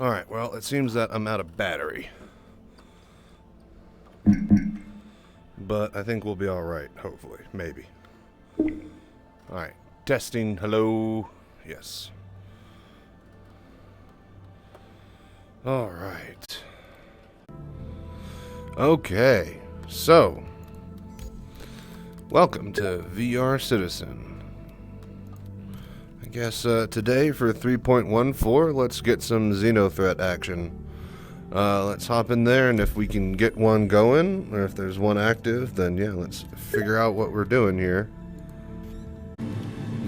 Alright, well, it seems that I'm out of battery. But I think we'll be alright, hopefully. Maybe. Alright, testing. Hello. Yes. Alright. Okay, so welcome to VR Citizen. I guess today for 3.14, let's get some Xenothreat action. Let's hop in there, and if we can get one going, or if there's one active, then yeah, let's figure out what we're doing here.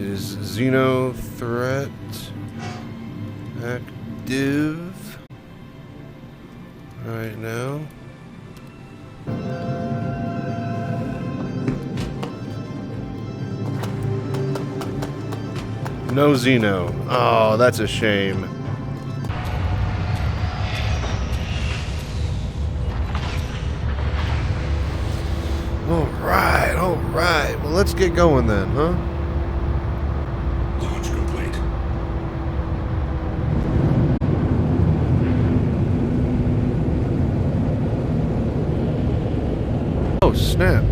Is Xenothreat active right now? No Xeno. Oh, that's a shame. Alright. Well, let's get going then, huh? Launch complete. Oh, snap.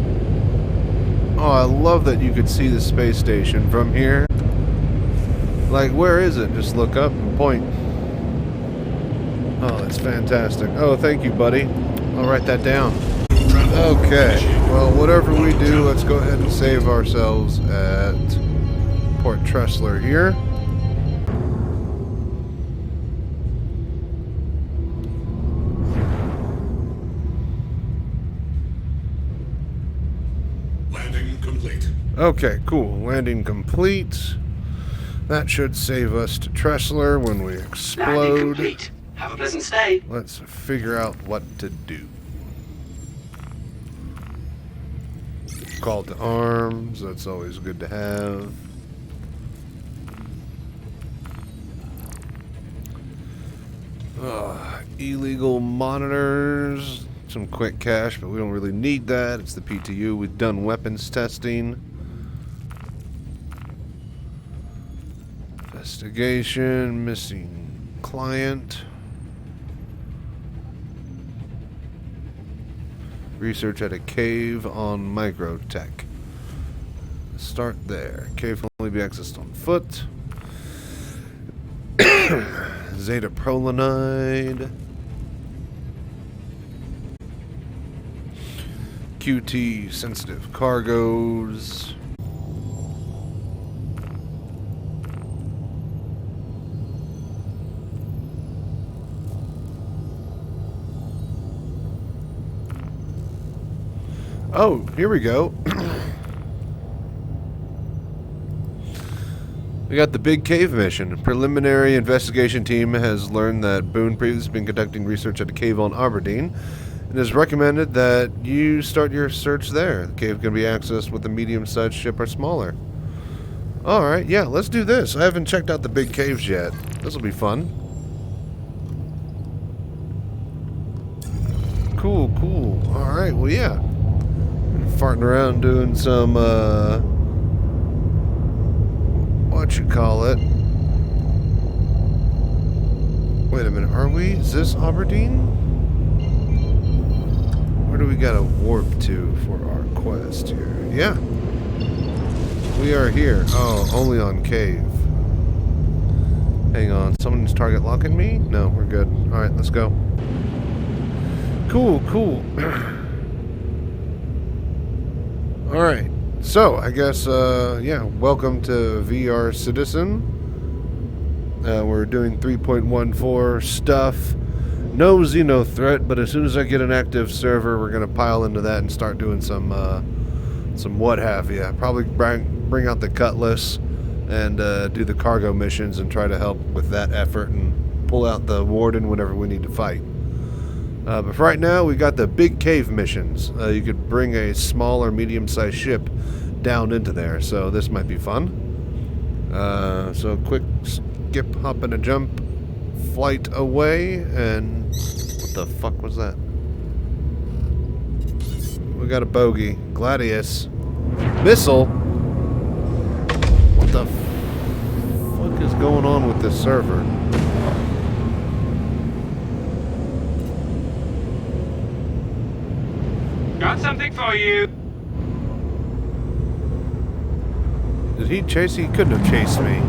Oh, I love that you could see the space station from here. Like, where is it? Just look up and point. Oh, that's fantastic. Oh, thank you, buddy. I'll write that down. Okay, well, whatever we do, let's go ahead and save ourselves at Port Tressler here. Landing complete. Okay, cool. Landing complete. That should save us to Tressler when we Landing explode. complete. Have a pleasant stay. Let's figure out what to do. Call to arms, that's always good to have. Illegal monitors, some quick cache, but we don't really need that. It's the PTU. We've done weapons testing. Investigation, missing client. Research at a cave on Microtech. Start there. Cave can only be accessed on foot. Zeta Prolinide. QT sensitive cargoes. Oh, here we go. We got the big cave mission. Preliminary investigation team has learned that Boone previously been conducting research at a cave on Aberdeen and has recommended that you start your search there. The cave can be accessed with a medium-sized ship or smaller. Alright, yeah, let's do this. I haven't checked out the big caves yet. This will be fun. Cool. Alright, well, yeah. Farting around doing some, what you call it? Wait a minute, are we? Is this Aberdeen? Where do we gotta warp to for our quest here? Yeah. We are here. Oh, only on cave. Hang on, someone's target locking me? No, we're good. Alright, let's go. Cool. Alright, so I guess, yeah, welcome to VR Citizen. We're doing 3.14 stuff. No Xenothreat, but as soon as I get an active server, we're going to pile into that and start doing some what have you. Probably bring out the Cutlass and do the cargo missions and try to help with that effort and pull out the Warden whenever we need to fight. But for right now, we got the big cave missions. You could bring a small or medium-sized ship down into there, so this might be fun. So quick skip, hop, and a jump, flight away, and what the fuck was that? We got a bogey. Gladius. Missile? What the fuck is going on with this server? Got something for you. Did he chase? He couldn't have chased me.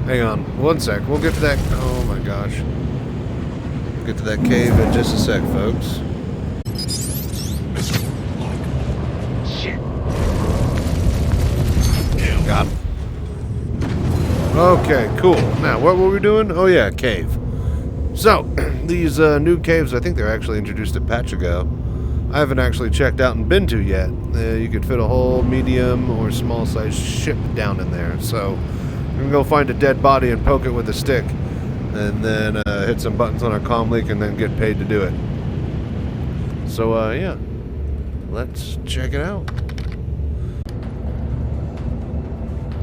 Hang on, one sec. We'll get to that. Oh my gosh. We'll get to that cave in just a sec, folks. Shit. Got him. Okay, cool. Now, what were we doing? Oh yeah, cave. So, these new caves, I think they're actually introduced a patch ago. I haven't actually checked out and been to yet. You could fit a whole medium or small size ship down in there. So, we're going to go find a dead body and poke it with a stick. And then hit some buttons on our comm leak and then get paid to do it. So, yeah. Let's check it out.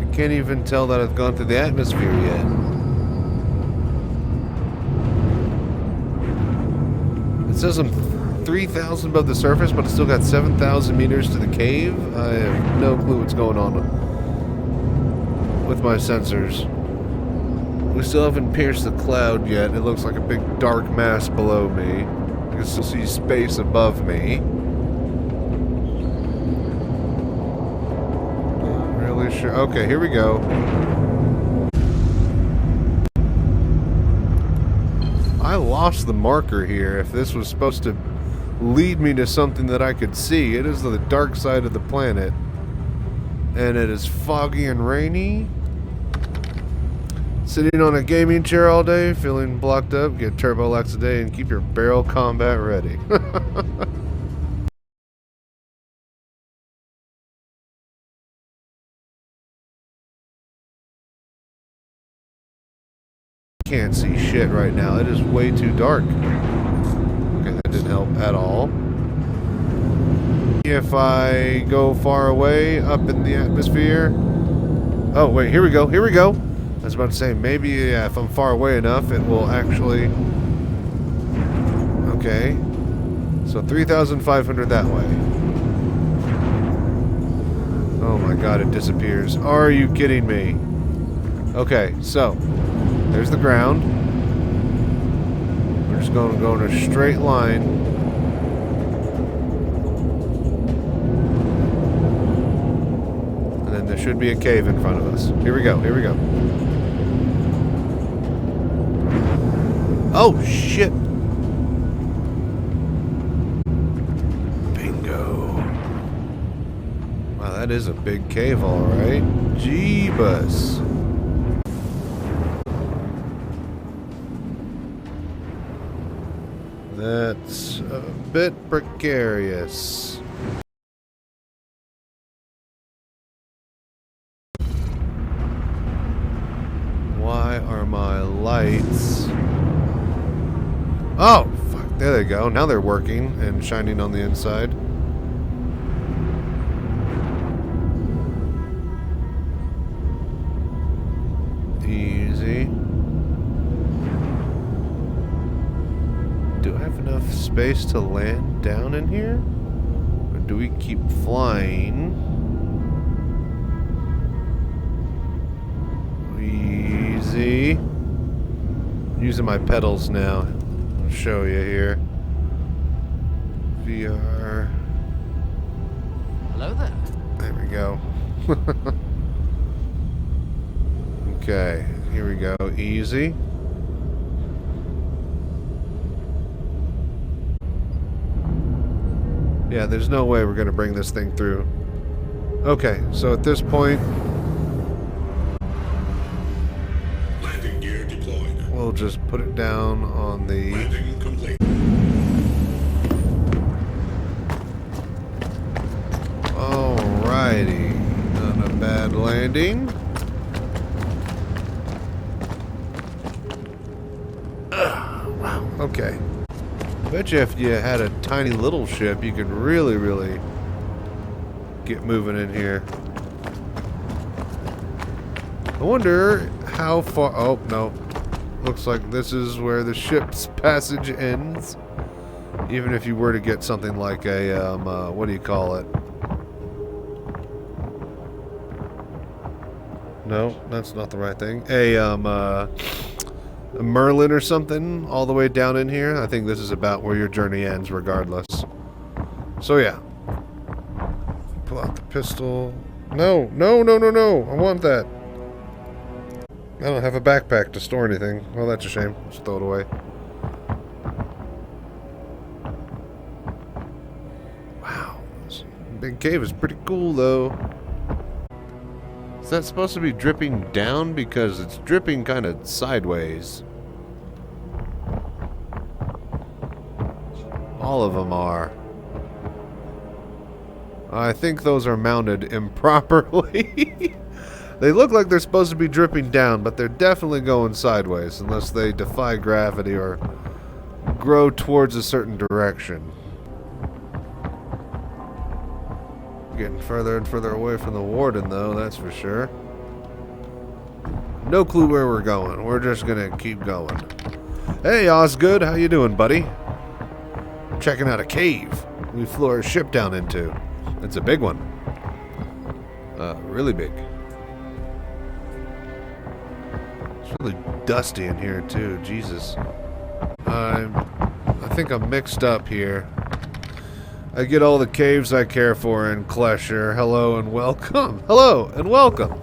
I can't even tell that I've gone through the atmosphere yet. It says I'm 3,000 above the surface, but it's still got 7,000 meters to the cave. I have no clue what's going on with my sensors. We still haven't pierced the cloud yet. It looks like a big dark mass below me. I can still see space above me. Not really sure. Okay, here we go. I lost the marker here. If this was supposed to lead me to something that I could see, it is the dark side of the planet. And it is foggy and rainy. Sitting on a gaming chair all day, feeling blocked up, get Turbo Lex a day, and keep your barrel combat ready. Can't see shit right now. It is way too dark. Okay, that didn't help at all. If I go far away up in the atmosphere. Oh, wait, here we go. Here we go. I was about to say, maybe if I'm far away enough, it will actually. Okay. So 3,500 that way. Oh my god, it disappears. Are you kidding me? Okay, so. There's the ground. We're just going to go in a straight line. And then there should be a cave in front of us. Here we go, here we go. Oh, shit. Bingo. Wow, that is a big cave, all right. Jeebus. That's a bit precarious. Why are my lights... Oh, fuck. There they go. Now they're working and shining on the inside. Easy. Do I have enough space to land down in here? Or do we keep flying? Easy. Using my pedals now. I'll show you here. VR. Hello there. There we go. Okay, here we go. Easy. Yeah, there's no way we're going to bring this thing through. Okay, so at this point... Landing gear deployed. We'll just put it down on the... Landing complete. Alrighty. Not a bad landing. Wow, okay. I bet you if you had a tiny little ship, you could really get moving in here. I wonder how far... Oh, no. Looks like this is where the ship's passage ends. Even if you were to get something like a, what do you call it? No, that's not the right thing. A a Merlin or something all the way down in here. I think this is about where your journey ends regardless. So yeah. Pull out the pistol. No, no, no, no, no. I want that. I don't have a backpack to store anything. Well, that's a shame. Just throw it away. Wow. This big cave is pretty cool, though. Is that supposed to be dripping down? Because it's dripping kind of sideways. All of them are. I think those are mounted improperly. They look like they're supposed to be dripping down, but they're definitely going sideways unless they defy gravity or grow towards a certain direction. Getting further and further away from the warden, though, that's for sure. No clue where we're going. We're just gonna keep going. Hey, Osgood, how you doing, buddy? Checking out a cave we flew our ship down into. It's a big one. Really big. It's really dusty in here, too. Jesus. I think I'm mixed up here. I get all the caves I care for in Klesher. Hello and welcome. Hello and welcome.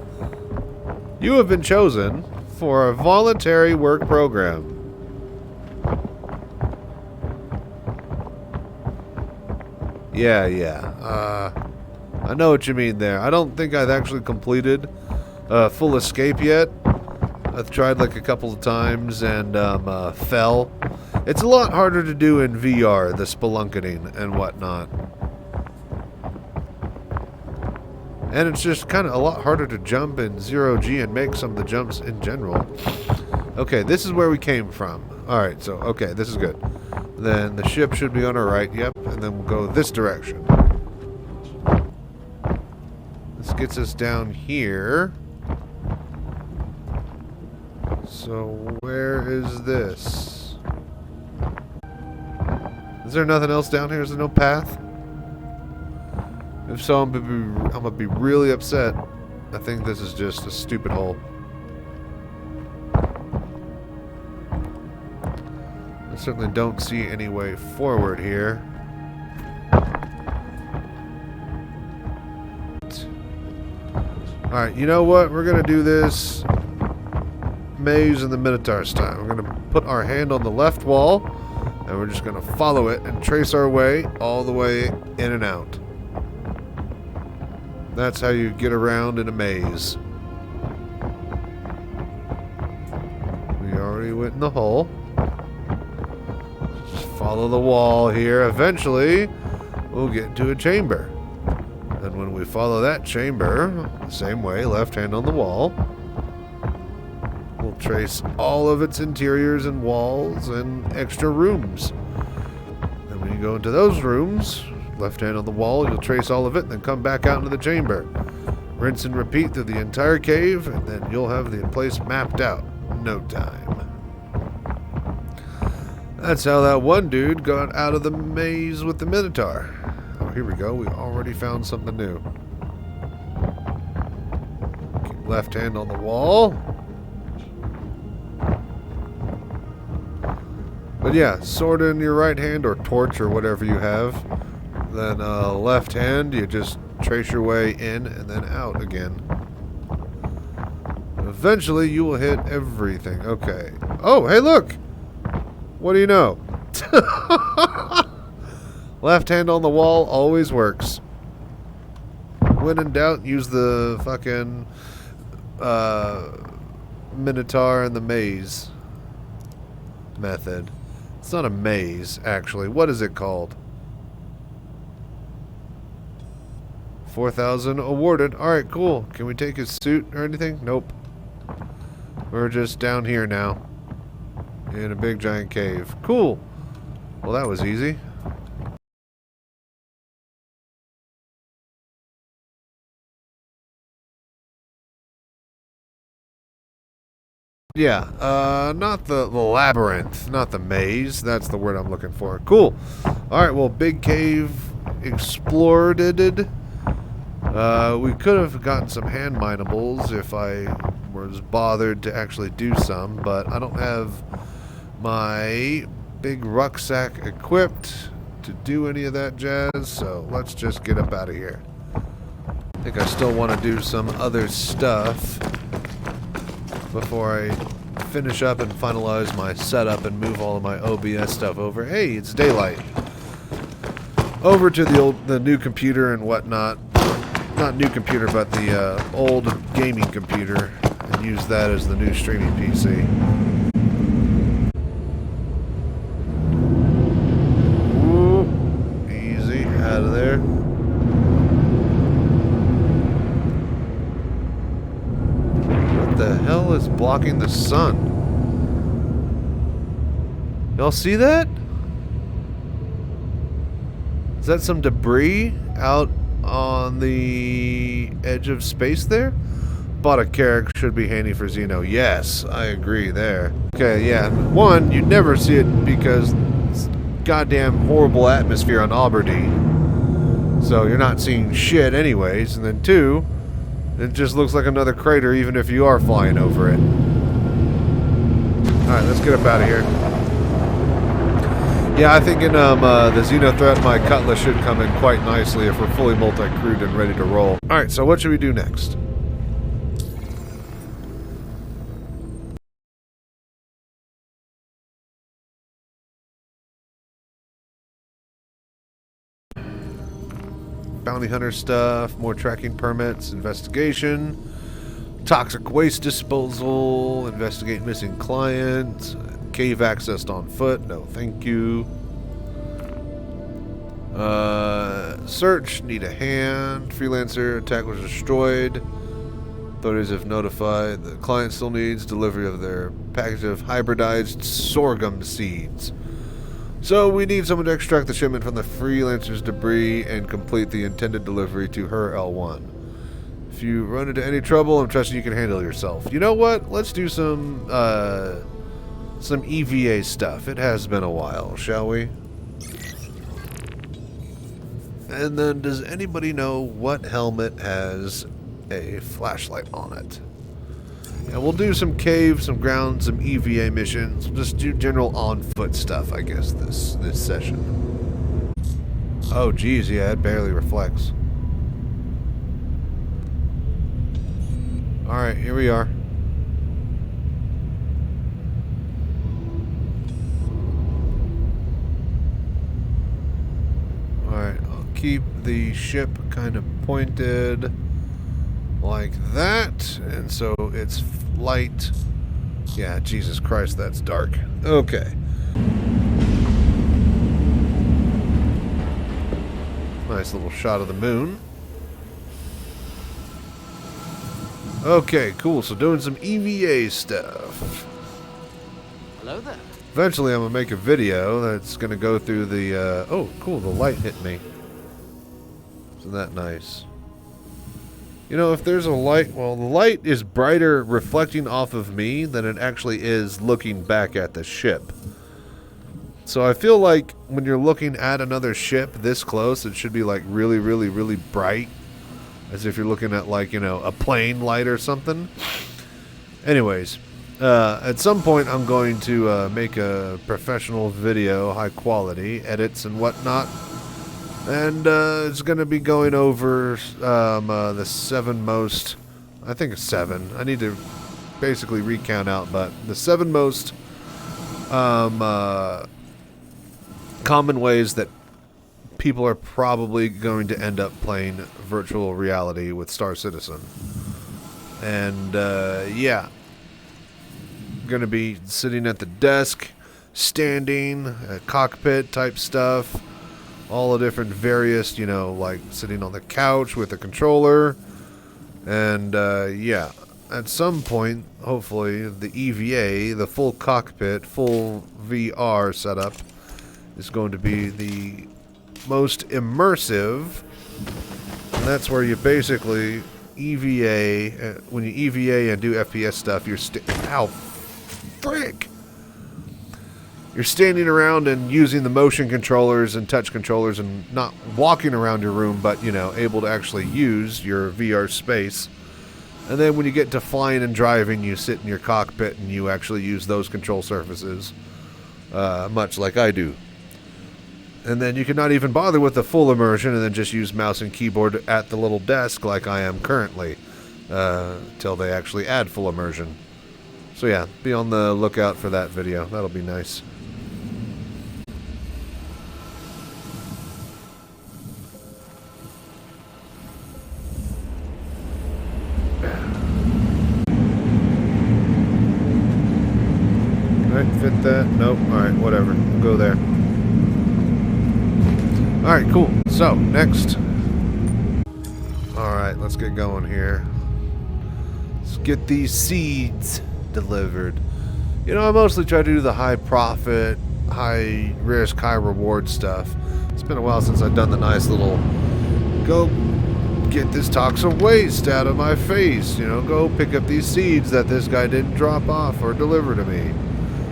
You have been chosen for a voluntary work program. Yeah. I know what you mean there. I don't think I've actually completed full escape yet. I've tried like a couple of times and fell. It's a lot harder to do in VR, the spelunketing and whatnot. And it's just kind of a lot harder to jump in 0G and make some of the jumps in general. Okay, this is where we came from. Alright, so, okay, this is good. Then the ship should be on our right, yep, and then we'll go this direction. This gets us down here. So, where is this? Is there nothing else down here? Is there no path? If so, I'm gonna be really upset. I think this is just a stupid hole. I certainly don't see any way forward here. Alright, you know what? We're gonna do this maze in the Minotaur style. We're gonna put our hand on the left wall, and we're just gonna follow it and trace our way all the way in and out. That's how you get around in a maze. We already went in the hole. Just follow the wall here. Eventually, we'll get into a chamber. And when we follow that chamber, the same way, left hand on the wall, we'll trace all of its interiors and walls and extra rooms. And when you go into those rooms, left hand on the wall, you'll trace all of it, and then come back out into the chamber. Rinse and repeat through the entire cave, and then you'll have the place mapped out in no time. That's how that one dude got out of the maze with the Minotaur. Oh, here we go. We already found something new. Keep left hand on the wall. But yeah, sword in your right hand, or torch, or whatever you have. Then left hand, you just trace your way in and then out again. Eventually, you will hit everything. Okay. Oh, hey, look! What do you know? Left hand on the wall always works. When in doubt, use the fucking Minotaur and the maze method. It's not a maze, actually. What is it called? 4,000 awarded. Alright, cool. Can we take his suit or anything? Nope. We're just down here now. In a big giant cave. Cool. Well, that was easy. Yeah, not the labyrinth, not the maze. That's the word I'm looking for. Cool. Alright, well, big cave explored. We could have gotten some hand minables if I was bothered to actually do some, but I don't have my big rucksack equipped to do any of that jazz, so let's just get up out of here. I think I still want to do some other stuff before I finish up and finalize my setup and move all of my OBS stuff over. Hey, it's daylight. Over to the new computer and whatnot. Not new computer, but the old gaming computer, and use that as the new streaming PC. Ooh, easy, out of there. What the hell is blocking the sun? Y'all see that? Is that some debris out on the edge of space there? Bought a carrick, should be handy for Xeno. Yes, I agree there. Okay, yeah. One, you'd never see it because it's goddamn horrible atmosphere on Aberdeen. So you're not seeing shit anyways. And then two, it just looks like another crater even if you are flying over it. Alright, let's get up out of here. Yeah, I think in the Xeno threat, my Cutlass should come in quite nicely if we're fully multi-crewed and ready to roll. Alright, so what should we do next? Bounty hunter stuff, more tracking permits, investigation, toxic waste disposal, investigate missing client, cave accessed on foot, no thank you. Search, need a hand, freelancer, attack was destroyed. Authorities have notified the client still needs delivery of their package of hybridized sorghum seeds. So we need someone to extract the shipment from the freelancer's debris and complete the intended delivery to her L1. If you run into any trouble, I'm trusting you can handle yourself. You know what? Let's do some EVA stuff. It has been a while, shall we? And then, does anybody know what helmet has a flashlight on it? And we'll do some cave, some ground, some EVA missions. We'll just do general on-foot stuff, I guess, this session. Oh, geez, yeah, it barely reflects. Alright, here we are. Alright, I'll keep the ship kind of pointed like that, and so it's light. Yeah, Jesus Christ, that's dark. Okay. Nice little shot of the moon. Okay, cool. So doing some EVA stuff. Hello there. Eventually I'm going to make a video that's going to go through the... oh, cool. The light hit me. Isn't that nice? You know, if there's a light... Well, the light is brighter reflecting off of me than it actually is looking back at the ship. So I feel like when you're looking at another ship this close, it should be like really, really, really bright. As if you're looking at, like, you know, a plane light or something. Anyways, at some point I'm going to make a professional video, high quality, edits and whatnot. And it's going to be going over the 7 most, I think it's 7. I need to basically recount out, but the 7 most common ways that people are probably going to end up playing virtual reality with Star Citizen. And yeah, going to be sitting at the desk, standing, cockpit type stuff. All the different various, you know, like sitting on the couch with a controller. And, yeah, at some point, hopefully, the EVA, the full cockpit, full VR setup, is going to be the most immersive. And that's where you basically EVA, when you EVA and do FPS stuff, you're ow, frick! you're standing around and using the motion controllers and touch controllers and not walking around your room, but, you know, able to actually use your VR space. And then when you get to flying and driving, you sit in your cockpit and you actually use those control surfaces, much like I do. And then you can not even bother with the full immersion and then just use mouse and keyboard at the little desk like I am currently, till they actually add full immersion. So yeah, be on the lookout for that video. That'll be nice. Alright, fit that? Nope. Alright, whatever. We'll go there. Alright, cool. So, next. Alright, let's get going here. Let's get these seeds delivered. You know, I mostly try to do the high profit, high risk, high reward stuff. It's been a while since I've done the nice little go get this toxic waste out of my face. You know, go pick up these seeds that this guy didn't drop off or deliver to me.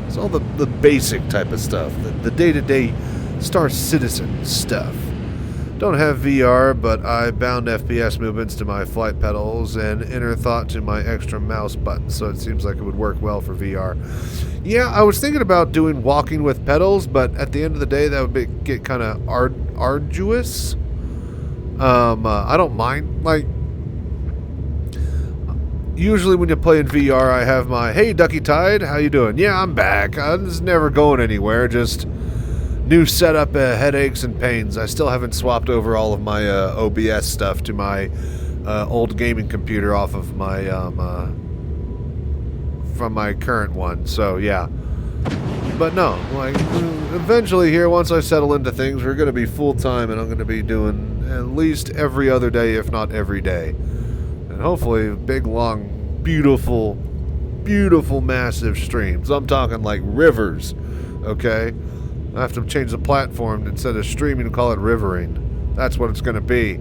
It's all the basic type of stuff, the day-to-day Star Citizen stuff. Don't have VR, but I bound FPS movements to my flight pedals and inner thought to my extra mouse button, so it seems like it would work well for VR. Yeah, I was thinking about doing walking with pedals, but at the end of the day, that would get kind of arduous. I don't mind, like, usually when you play in VR, I have my, hey, Ducky Tide, how you doing? Yeah, I'm back. I'm just never going anywhere, just new setup, headaches and pains. I still haven't swapped over all of my OBS stuff to my old gaming computer off of my, from my current one, so yeah. But no, like, eventually here, once I settle into things, we're going to be full-time, and I'm going to be doing at least every other day, if not every day. And hopefully, big, long, beautiful, beautiful, massive streams. I'm talking like rivers, okay? I have to change the platform instead of streaming and call it rivering. That's what it's going to be.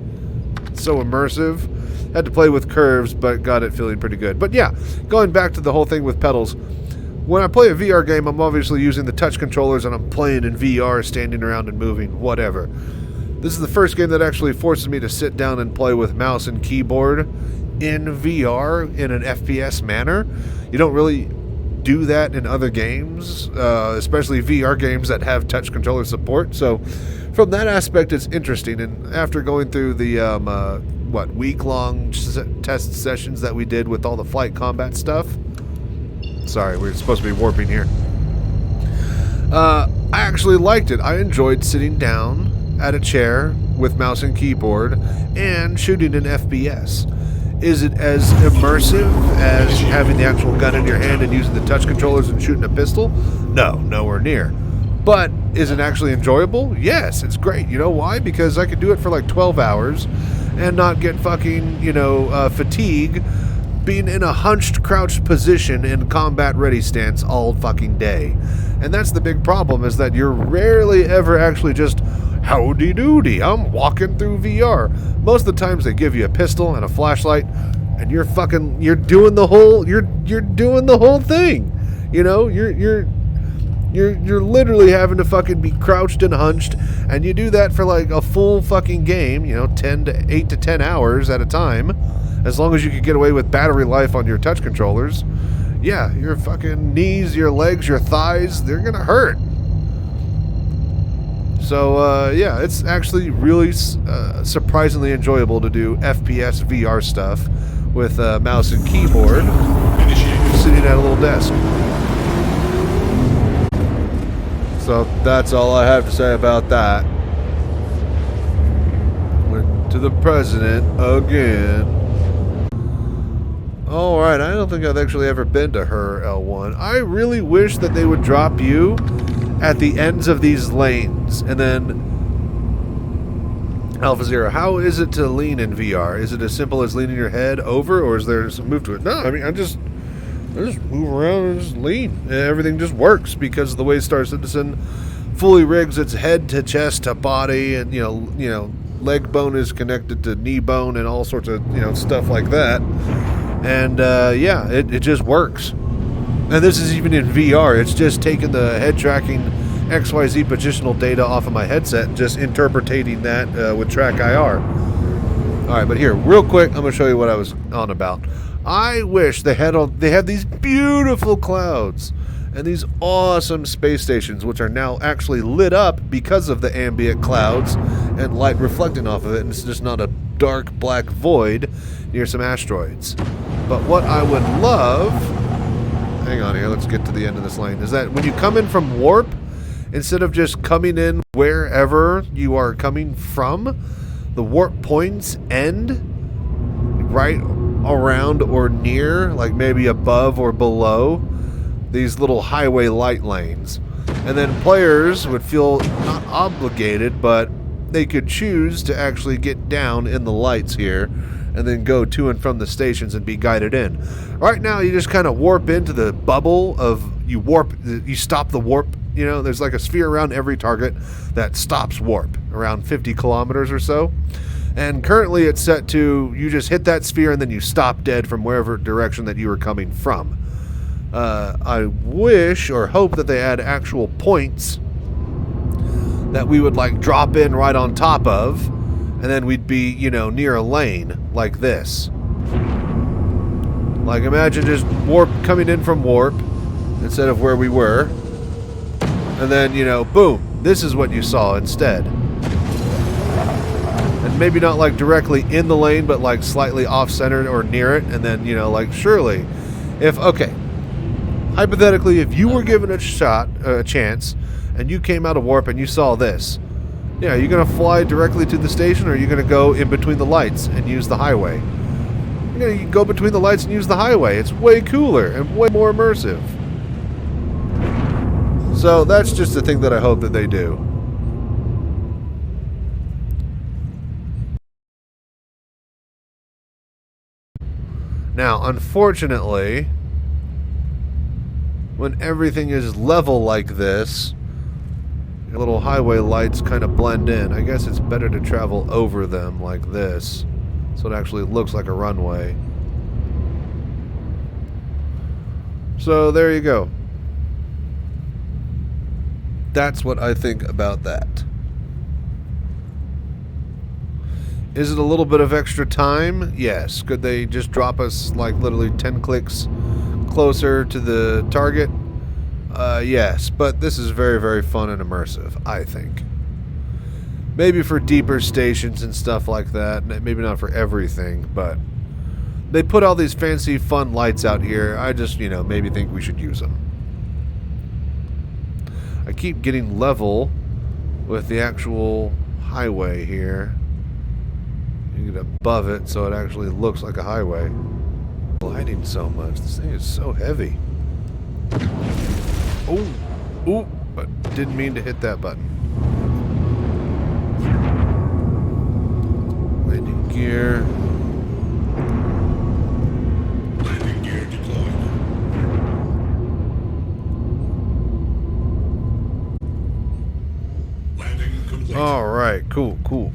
It's so immersive. Had to play with curves, but got it feeling pretty good. But yeah, going back to the whole thing with pedals. When I play a VR game, I'm obviously using the touch controllers and I'm playing in VR, standing around and moving, whatever. This is the first game that actually forces me to sit down and play with mouse and keyboard in VR in an FPS manner. You don't really do that in other games, especially VR games that have touch controller support. So from that aspect, it's interesting. And after going through the, week-long test sessions that we did with all the flight combat stuff, sorry, we're supposed to be warping here. I actually liked it. I enjoyed sitting down at a chair with mouse and keyboard and shooting in FPS. Is it as immersive as having the actual gun in your hand and using the touch controllers and shooting a pistol? No, nowhere near. But is it actually enjoyable? Yes, it's great. You know why? Because I could do it for like 12 hours and not get fucking, fatigue being in a hunched, crouched position in combat ready stance all fucking day. And that's the big problem, is that you're rarely ever actually just howdy doody, I'm walking through VR. Most of the times they give you a pistol and a flashlight and you're doing the whole doing the whole thing. You know, you're literally having to fucking be crouched and hunched, and you do that for like a full fucking game, 8 to 10 hours at a time. As long as you can get away with battery life on your touch controllers, yeah, your fucking knees, your legs, your thighs, they're gonna hurt. So, yeah, it's actually really surprisingly enjoyable to do FPS VR stuff with mouse and keyboard, sitting at a little desk. So that's all I have to say about that. Went to the president again. Alright, I don't think I've actually ever been to her L1. I really wish that they would drop you at the ends of these lanes. And then Alpha Zero, how is it to lean in VR? Is it as simple as leaning your head over, or is there some move to it? No, I mean, I just move around and just lean. And everything just works because of the way Star Citizen fully rigs its head to chest to body, and leg bone is connected to knee bone and all sorts of stuff like that. And yeah, it just works. And this is even in VR. It's just taking the head tracking XYZ positional data off of my headset and just interpreting that with Track IR. Alright, but here, real quick, I'm going to show you what I was on about. I wish they have these beautiful clouds and these awesome space stations, which are now actually lit up because of the ambient clouds and light reflecting off of it, and it's just not a dark black void near some asteroids. But what I would love... Hang on here, let's get to the end of this lane. Is that when you come in from warp, instead of just coming in wherever you are coming from, the warp points end right around or near, like maybe above or below, these little highway light lanes. And then players would feel not obligated, but they could choose to actually get down in the lights here and then go to and from the stations and be guided in. Right now, you just kind of warp into the bubble of you stop the warp. You know, there's like a sphere around every target that stops warp, around 50 kilometers or so. And currently it's set to, you just hit that sphere and then you stop dead from wherever direction that you were coming from. I wish or hope that they add actual points that we would like drop in right on top of, and then we'd be, you know, near a lane like this. Like imagine just warp coming in from warp instead of where we were. And then, you know, boom, this is what you saw instead. And maybe not like directly in the lane, but like slightly off-centered or near it. And then, you know, like surely, hypothetically, if you were given a chance, and you came out of warp and you saw this, yeah, are you going to fly directly to the station, or are you going to go in between the lights and use the highway? You're going to go between the lights and use the highway. It's way cooler and way more immersive. So that's just the thing that I hope that they do. Now, unfortunately, when everything is level like this, your little highway lights kind of blend in. I guess it's better to travel over them like this, so it actually looks like a runway. So there you go. That's what I think about that. Is it a little bit of extra time? Yes. Could they just drop us like literally 10 clicks closer to the target? Yes, but this is very, very fun and immersive, I think. Maybe for deeper stations and stuff like that. Maybe not for everything, but they put all these fancy, fun lights out here. I just, you know, maybe think we should use them. I keep getting level with the actual highway here. You get above it so it actually looks like a highway. Gliding so much. This thing is so heavy. Oh, ooh, but didn't mean to hit that button. Landing gear. Landing gear deployed. Landing complete. All right, cool, cool.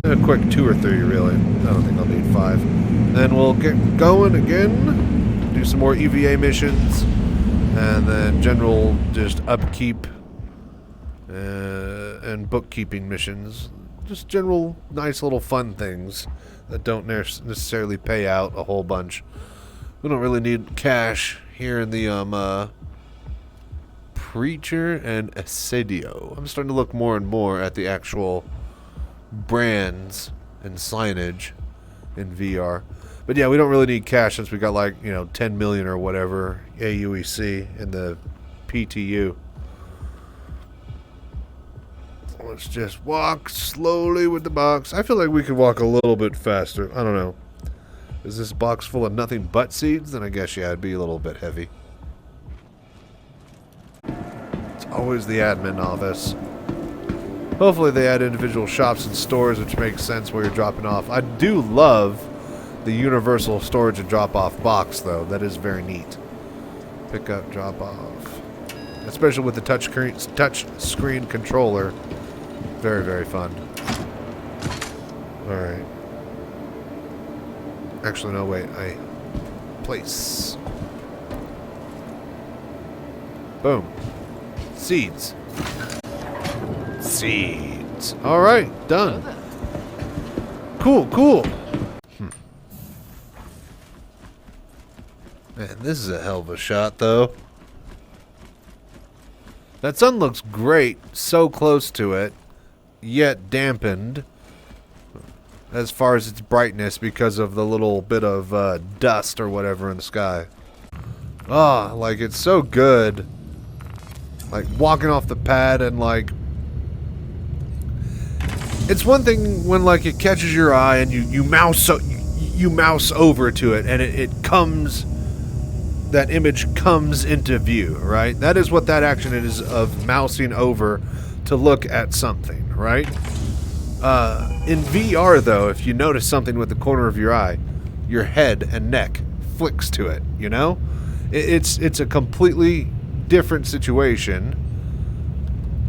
A quick 2 or 3, really. I don't think I'll need 5. Then we'll get going again, do some more EVA missions, and then general just upkeep and bookkeeping missions. Just general nice little fun things that don't necessarily pay out a whole bunch. We don't really need cash here in the Preacher and Assadio. I'm starting to look more and more at the actual brands and signage in VR. But yeah, we don't really need cash since we got like, you know, 10 million or whatever AUEC in the PTU. Let's just walk slowly with the box. I feel like we could walk a little bit faster. I don't know. Is this box full of nothing but seeds? Then I guess, yeah, it'd be a little bit heavy. It's always the admin office. Hopefully they add individual shops and stores, which makes sense where you're dropping off. I do love the universal storage and drop-off box, though. That is very neat. Pick up, drop off. Especially with the touch screen controller. Very, very fun. Alright. Actually, no, wait. Place. Boom. Seeds. Seeds. Alright, Hello done. there. Cool, cool. Man, this is a hell of a shot, though. That sun looks great, so close to it, yet dampened as far as its brightness because of the little bit of dust or whatever in the sky. Ah, like, it's so good. Like, walking off the pad and, like... It's one thing when, like, it catches your eye and you mouse over to it and it comes... That image comes into view, right? That is what that action is, of mousing over to look at something, right? In VR, though, if you notice something with the corner of your eye, your head and neck flicks to it, you know? It's a completely different situation.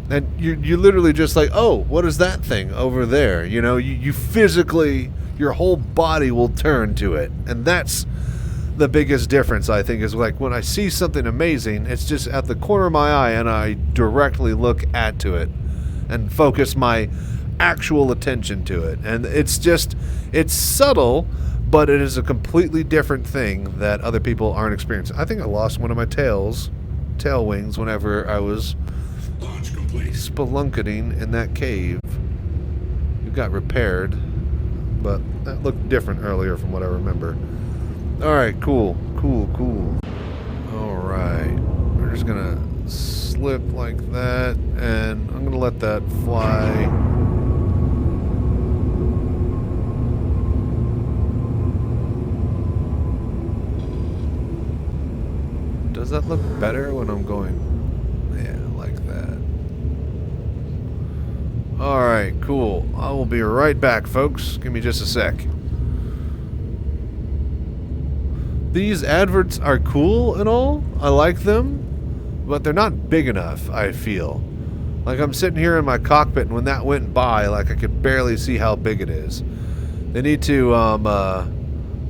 And you're literally just like, oh, what is that thing over there? You know, you physically, your whole body will turn to it. And that's the biggest difference, I think, is like when I see something amazing, it's just at the corner of my eye and I directly look at it and focus my actual attention to it. And it's subtle, but it is a completely different thing that other people aren't experiencing. I think I lost one of my tail wings whenever I was Launch complete. spelunketing in that cave. It got repaired, but that looked different earlier from what I remember. Alright, cool. Alright. We're just gonna slip like that, and I'm gonna let that fly. Does that look better when I'm going? Yeah, like that. Alright, cool. I will be right back, folks. Give me just a sec. These adverts are cool and all. I like them, but they're not big enough, I feel. Like, I'm sitting here in my cockpit, and when that went by, like, I could barely see how big it is. They need to,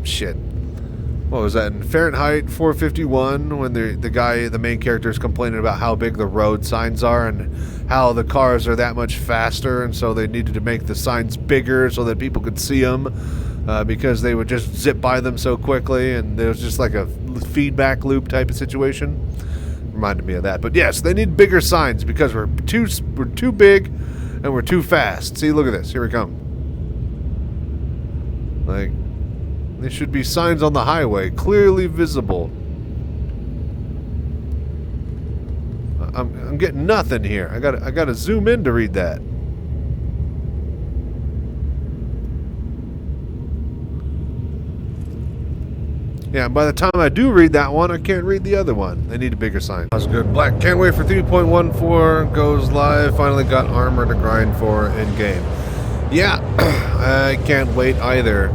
shit. What was that? In Fahrenheit 451, when the main character is complaining about how big the road signs are and how the cars are that much faster, and so they needed to make the signs bigger so that people could see them. Because they would just zip by them so quickly, and there was just like a feedback loop type of situation. Reminded me of that. But yes, they need bigger signs because we're too big and we're too fast. See, look at this. Here we come. Like, there should be signs on the highway, clearly visible. I'm getting nothing here. I gotta zoom in to read that. Yeah, by the time I do read that one, I can't read the other one. They need a bigger sign. That's good. Black, can't wait for 3.14 goes live. Finally got armor to grind for in-game. Yeah, I can't wait either.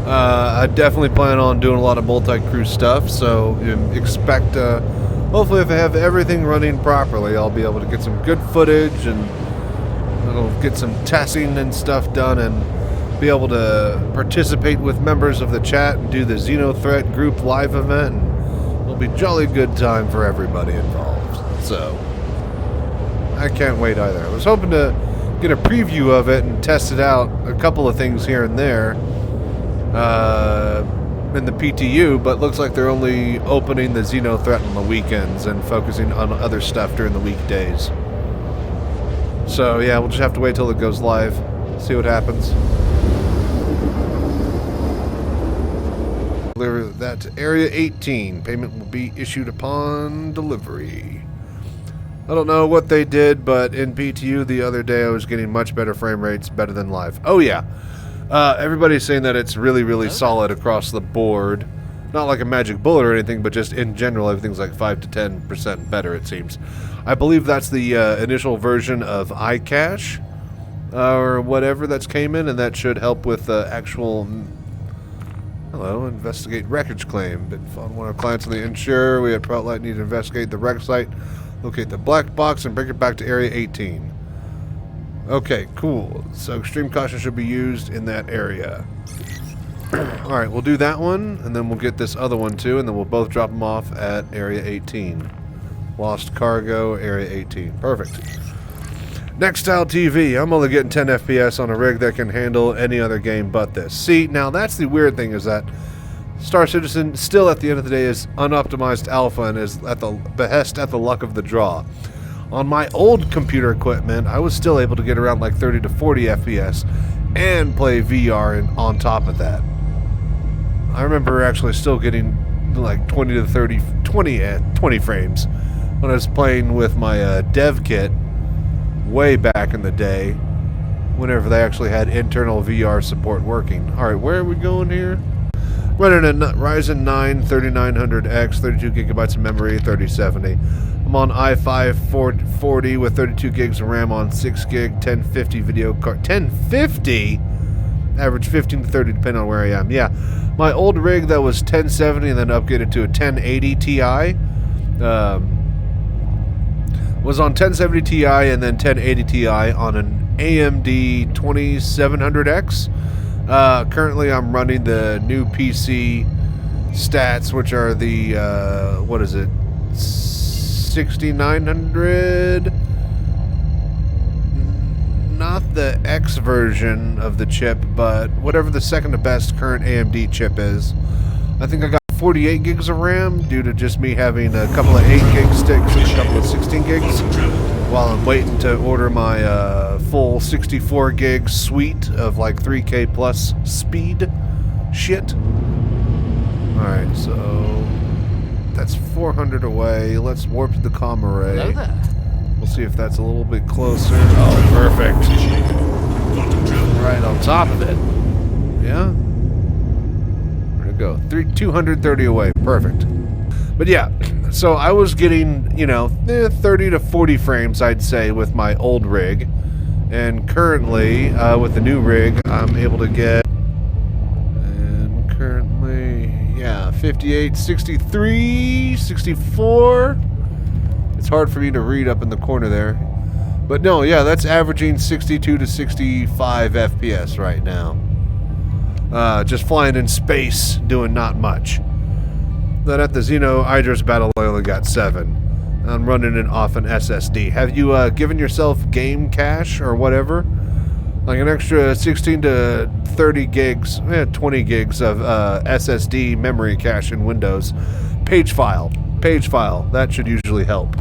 I definitely plan on doing a lot of multi-crew stuff, so expect, hopefully if I have everything running properly, I'll be able to get some good footage and I'll get some testing and stuff done and be able to participate with members of the chat and do the Xenothreat group live event, and it'll be jolly good time for everybody involved. So I can't wait either. I was hoping to get a preview of it and test it out, a couple of things here and there in the PTU, but looks like they're only opening the Xenothreat on the weekends and focusing on other stuff during the weekdays. So yeah, we'll just have to wait till it goes live, see what happens. Deliver that to Area 18. Payment will be issued upon delivery. I don't know what they did, but in PTU the other day I was getting much better frame rates, better than live. Oh yeah. Everybody's saying that it's really, really solid across the board. Not like a magic bullet or anything, but just in general, everything's like 5 to 10% better, it seems. I believe that's the initial version of iCache, or whatever that's came in, and that should help with actual... Hello, investigate wreckage claim. Been found one of our clients on the insurer. We had Proutlight need to investigate the wreck site, locate the black box, and bring it back to Area 18. Okay, cool. So extreme caution should be used in that area. Alright, we'll do that one, and then we'll get this other one too, and then we'll both drop them off at Area 18. Lost Cargo, Area 18. Perfect. Nextile TV. I'm only getting 10 FPS on a rig that can handle any other game but this. See, now that's the weird thing, is that Star Citizen still at the end of the day is unoptimized alpha and is at the behest at the luck of the draw. On my old computer equipment, I was still able to get around like 30 to 40 FPS and play VR on top of that. I remember actually still getting like 20 to 30, 20 frames when I was playing with my dev kit way back in the day, whenever they actually had internal VR support working. Alright, where are we going here? Running a Ryzen 9 3900X, 32 gigabytes of memory, 3070. I'm on i5 440 with 32 gigs of RAM on 6 gig, 1050 video card. 1050? Average 15 to 30 depending on where I am. Yeah, my old rig that was 1070 and then upgraded to a 1080 Ti was on 1070 Ti and then 1080 Ti on an AMD 2700X. Currently I'm running the new PC stats, which are the, what is it, 6900? Not the X version of the chip, but whatever the second to best current AMD chip is. I think I got 48 gigs of RAM due to just me having a couple of 8 gig sticks and a couple of 16 gigs while I'm waiting to order my full 64 gig suite of like 3K plus speed shit. Alright, so that's 400 away. Let's warp to the comm array. Hello there. We'll see if that's a little bit closer. Oh, perfect. Right on top of it. Yeah? Where'd it go? 230 away. Perfect. But yeah, so I was getting, 30 to 40 frames, I'd say, with my old rig. And currently, with the new rig, I'm able to get... And currently, yeah, 58, 63, 64... It's hard for me to read up in the corner there. But no, yeah, that's averaging 62 to 65 FPS right now. Just flying in space, doing not much. Then at the Xeno Idris battle, I only got 7. I'm running it off an SSD. Have you given yourself game cache or whatever? Like an extra 16 to 30 gigs, 20 gigs of SSD memory cache in Windows. Page file, that should usually help.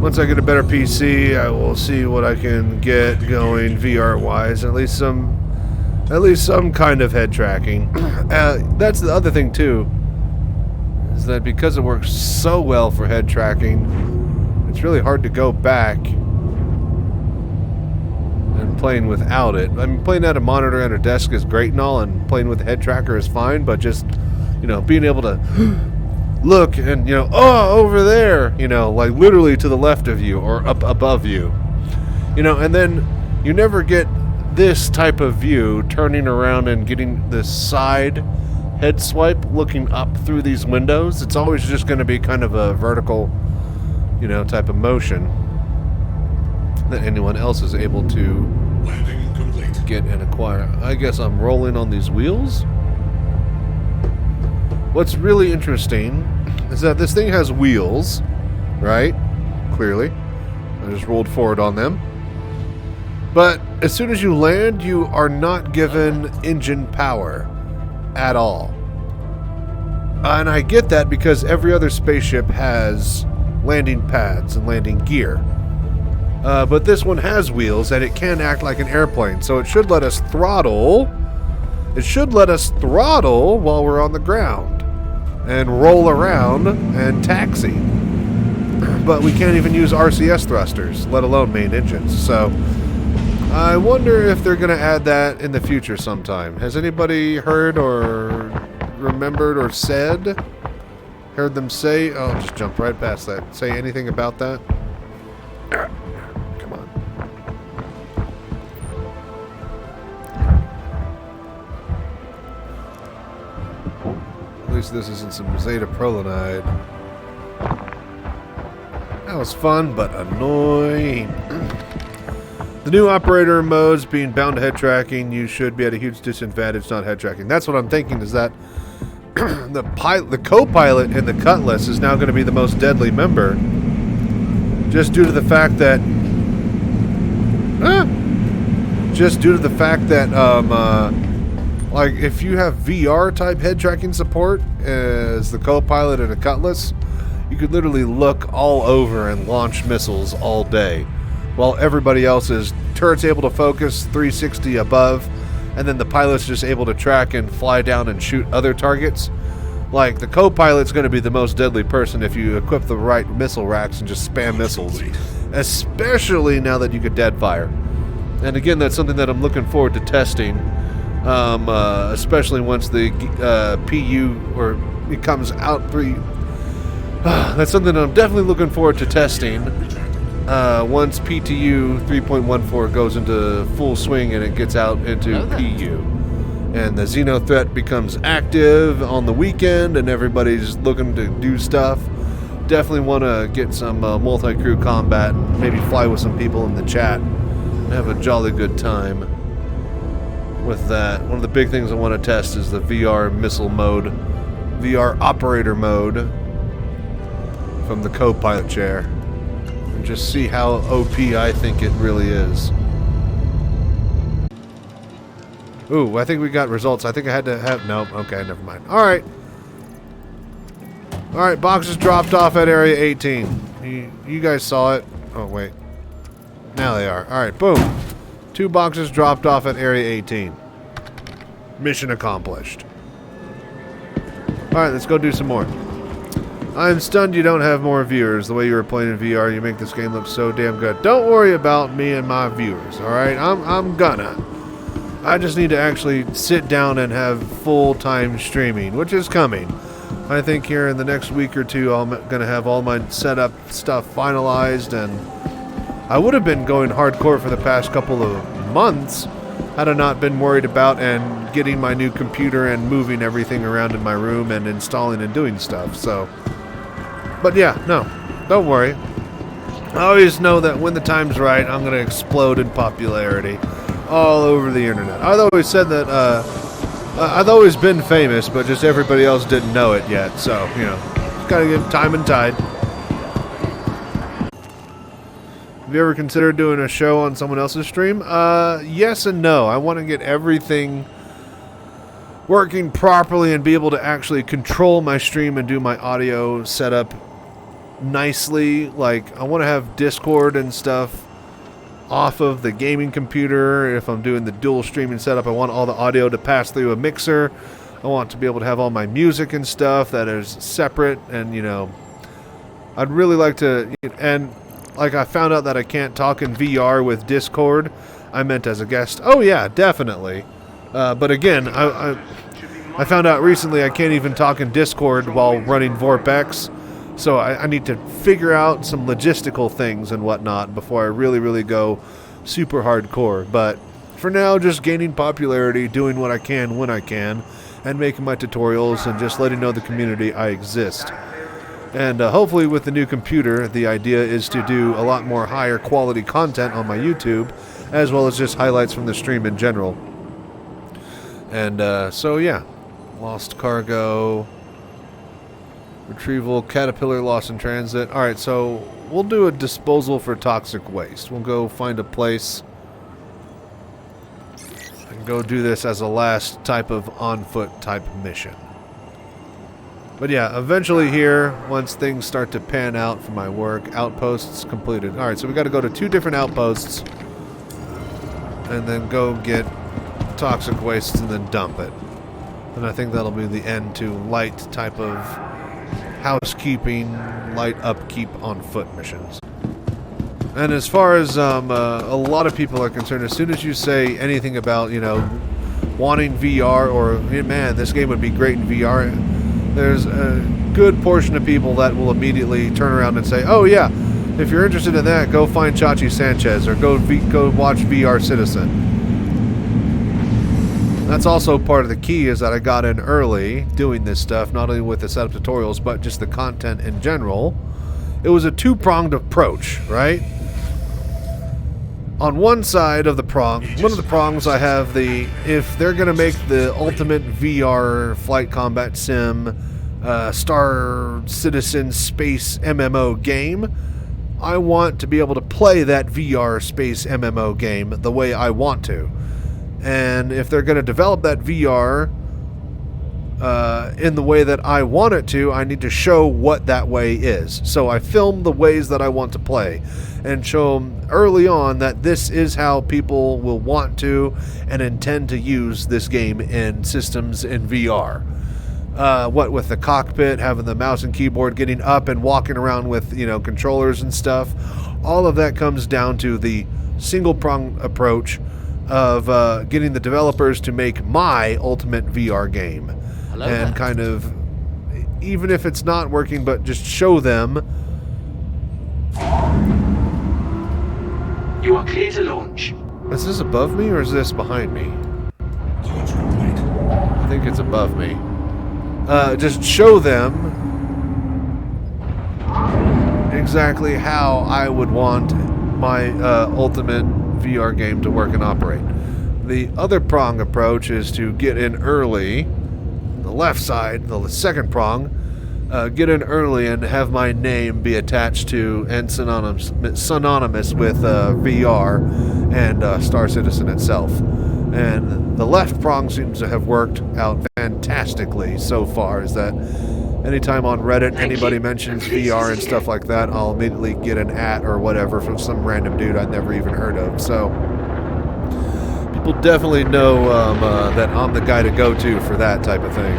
Once I get a better PC, I will see what I can get going VR-wise. At least some kind of head tracking. That's the other thing too, is that because it works so well for head tracking, it's really hard to go back and playing without it. I mean, playing at a monitor and a desk is great and all, and playing with a head tracker is fine, but just, being able to look and, over there, like literally to the left of you or up above you, and then you never get this type of view turning around and getting this side head swipe looking up through these windows. It's always just going to be kind of a vertical, type of motion that anyone else is able to Landing complete. get and acquire. I guess I'm rolling on these wheels. What's really interesting is that this thing has wheels, right? Clearly. I just rolled forward on them. But as soon as you land, you are not given engine power at all. And I get that because every other spaceship has landing pads and landing gear. But this one has wheels and it can act like an airplane, so it should let us throttle. It should let us throttle while we're on the ground and roll around and taxi. But we can't even use RCS thrusters, let alone main engines. So I wonder if they're going to add that in the future sometime. Has anybody heard or remembered or said? Heard them say? Oh, just jump right past that. Say anything about that? Come on. At least this isn't some Zeta Prolinide. That was fun, but annoying. The new operator modes being bound to head tracking, you should be at a huge disadvantage not head tracking. That's what I'm thinking, is that the co-pilot in the Cutlass is now going to be the most deadly member, just due to the fact that like if you have VR type head tracking support as the co-pilot in a Cutlass, you could literally look all over and launch missiles all day, while everybody else's turret's able to focus 360 above, and then the pilot's just able to track and fly down and shoot other targets. Like, the co-pilot's going to be the most deadly person if you equip the right missile racks and just spam missiles, especially now that you could dead fire. And again, that's something that I'm looking forward to testing, especially once the PU or it comes out. That's something I'm definitely looking forward to testing once PTU 3.14 goes into full swing and it gets out into PU. And the Xeno threat becomes active on the weekend and everybody's looking to do stuff. Definitely want to get some multi-crew combat, maybe fly with some people in the chat, and have a jolly good time with that. One of the big things I want to test is the VR missile mode, VR operator mode from the co-pilot chair, and just see how OP I think it really is. Ooh, I think we got results. I think I had to have... Nope. Okay, never mind. Alright. Alright, boxes dropped off at Area 18. You guys saw it. Oh, wait. Now they are. Alright, boom. 2 boxes dropped off at Area 18. Mission accomplished. Alright, let's go do some more. I'm stunned you don't have more viewers. The way you were playing in VR, you make this game look so damn good. Don't worry about me and my viewers, alright? I'm gonna. I just need to actually sit down and have full-time streaming, which is coming. I think here in the next week or two, I'm going to have all my setup stuff finalized, and I would have been going hardcore for the past couple of months had I not been worried about and getting my new computer and moving everything around in my room and installing and doing stuff. So, but yeah, no, don't worry. I always know that when the time's right, I'm going to explode in popularity all over the internet. I've always said that I've always been famous, but just everybody else didn't know it yet. So, you know, just gotta give time and tide. Have you ever considered doing a show on someone else's stream? Yes and no. I want to get everything working properly and be able to actually control my stream and do my audio setup nicely. Like, I want to have Discord and stuff off of the gaming computer. If I'm doing the dual streaming setup, I want all the audio to pass through a mixer. I want to be able to have all my music and stuff that is separate, and you know, I'd really like to. And like, I found out that I can't talk in VR with Discord. I meant as a guest. Oh yeah, definitely. But again, I found out recently I can't even talk in Discord while running VorpX. So I need to figure out some logistical things and whatnot before I really go super hardcore. But for now, just gaining popularity, doing what I can when I can, and making my tutorials and just letting know the community I exist. And hopefully with the new computer, the idea is to do a lot more higher quality content on my YouTube, as well as just highlights from the stream in general. And so yeah, lost cargo. Retrieval, Caterpillar lost in transit. Alright, so we'll do a disposal for toxic waste. We'll go find a place and go do this as a last type of on-foot type mission. But yeah, eventually here, once things start to pan out for my work, outposts completed. Alright, so we got to go to 2 different outposts and then go get toxic waste and then dump it. And I think that'll be the end to light type of housekeeping, light upkeep on foot missions. And as far as a lot of people are concerned, as soon as you say anything about, you know, wanting VR or, man, this game would be great in VR, there's a good portion of people that will immediately turn around and say, oh yeah, if you're interested in that, go find Chachi Sanchez or go watch VR Citizen. That's also part of the key, is that I got in early doing this stuff, not only with the setup tutorials, but just the content in general. It was a 2-pronged approach, right? on one side of the prong, one of the prongs I have if they're going to make the ultimate VR flight combat sim, Star Citizen space MMO game, I want to be able to play that VR space MMO game the way I want to. And if they're going to develop that VR in the way that I want it to, I need to show what that way is. So I film the ways that I want to play and show them early on that this is how people will want to and intend to use this game in systems in VR. What with the cockpit, having the mouse and keyboard, getting up and walking around with, controllers and stuff, all of that comes down to the single prong approach of getting the developers to make my ultimate VR game. Hello And there. kind of, even if it's not working, but just show them. You are clear to launch. Is this above me or is this behind me? Launch complete. I think it's above me. Just show them exactly how I would want my ultimate VR game to work and operate. The other prong approach is to get in early. The left side, the second prong, get in early and have my name be attached to and synonymous with VR and Star Citizen itself. And the left prong seems to have worked out fantastically so far, is that anytime on Reddit anybody mentions VR and stuff like that, I'll immediately get an or whatever from some random dude I'd never even heard of. So people definitely know that I'm the guy to go to for that type of thing.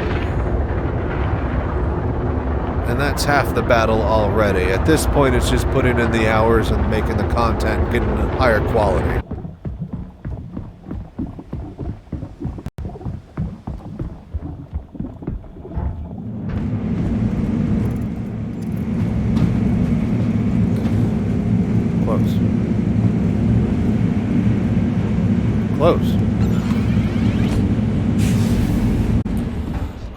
And that's half the battle already. At this point, it's just putting in the hours and making the content, getting a higher quality. Close.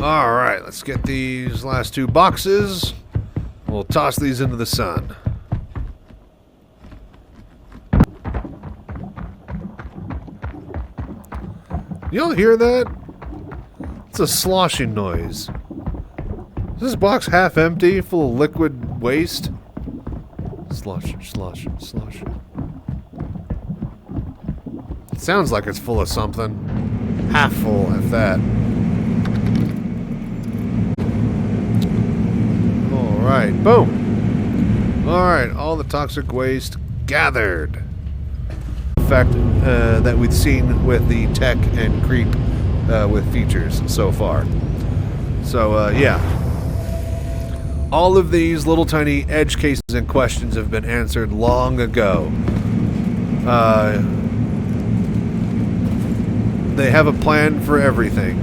Alright, let's get these last two boxes. We'll toss these into the sun. Y'all hear that? It's a sloshing noise. Is this box half empty, full of liquid waste? Slosh, slosh, slosh. It sounds like it's full of something. Half full, if that. Alright, boom. Alright, all the toxic waste gathered. Effect that we've seen with the tech and creep with features so far. So, yeah. All of these little tiny edge cases and questions have been answered long ago. They have a plan for everything.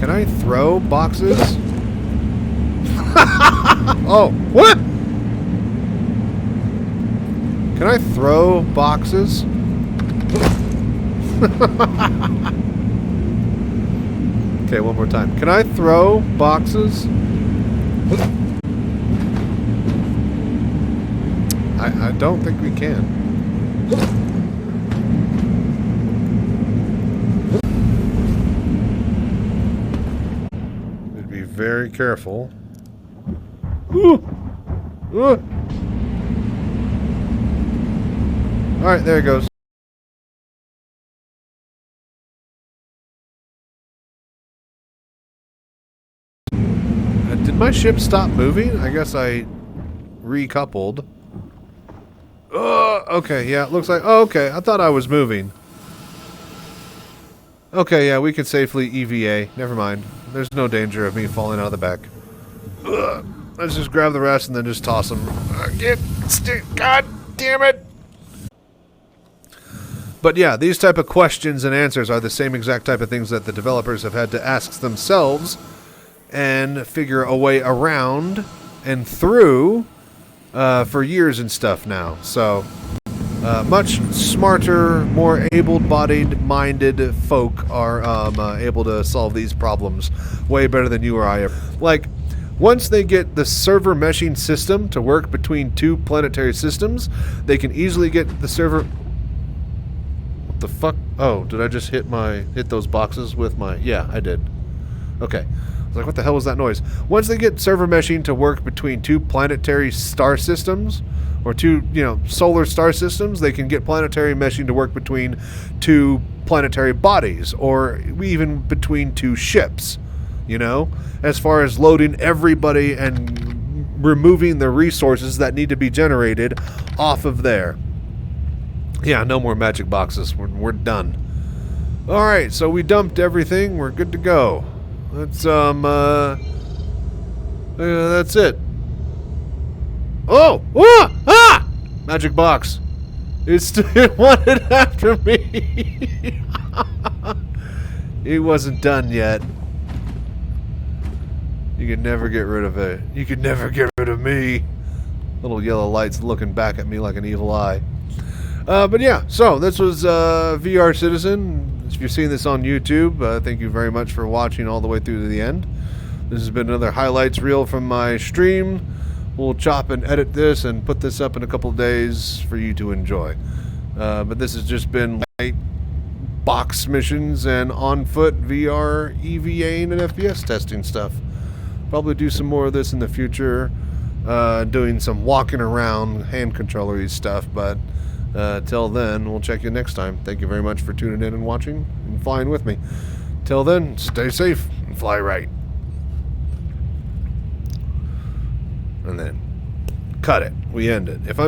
Can I throw boxes? Oh, what? Can I throw boxes? Okay, one more time. Can I throw boxes? I don't think we can. Need to be very careful. Alright, there it goes. Did my ship stop moving? I guess I recoupled. Okay, yeah, it looks like... Oh, okay, I thought I was moving. Okay, yeah, we can safely EVA. Never mind. There's no danger of me falling out of the back. Let's just grab the rest and then just toss them. God damn it! But yeah, these type of questions and answers are the same exact type of things that the developers have had to ask themselves and figure a way around and through for years and stuff now. So, much smarter, more able-bodied, minded folk are able to solve these problems way better than you or I ever. Like, once they get the server meshing system to work between two planetary systems, they can easily get the server... What the fuck? Oh, did I just hit those boxes with my... Yeah, I did. Okay. I was like, what the hell was that noise? Once they get server meshing to work between two planetary star systems, or two, solar star systems, they can get planetary meshing to work between two planetary bodies, or even between two ships, as far as loading everybody and removing the resources that need to be generated off of there. Yeah, no more magic boxes. We're done. Alright, so we dumped everything. We're good to go. That's it. Oh! Ah! Magic box. It wanted after me. It wasn't done yet. You could never get rid of it. You could never get rid of me. Little yellow lights looking back at me like an evil eye. But yeah, so this was VR Citizen. If you're seeing this on YouTube, thank you very much for watching all the way through to the end. This has been another highlights reel from my stream. We'll chop and edit this and put this up in a couple days for you to enjoy. But this has just been light box missions and on-foot VR EVA and FPS testing stuff. Probably do some more of this in the future, doing some walking around hand controllery stuff, but till then, we'll check you next time. Thank you very much for tuning in and watching and flying with me. Till then, stay safe and fly right. And then cut it. We end it. If I'm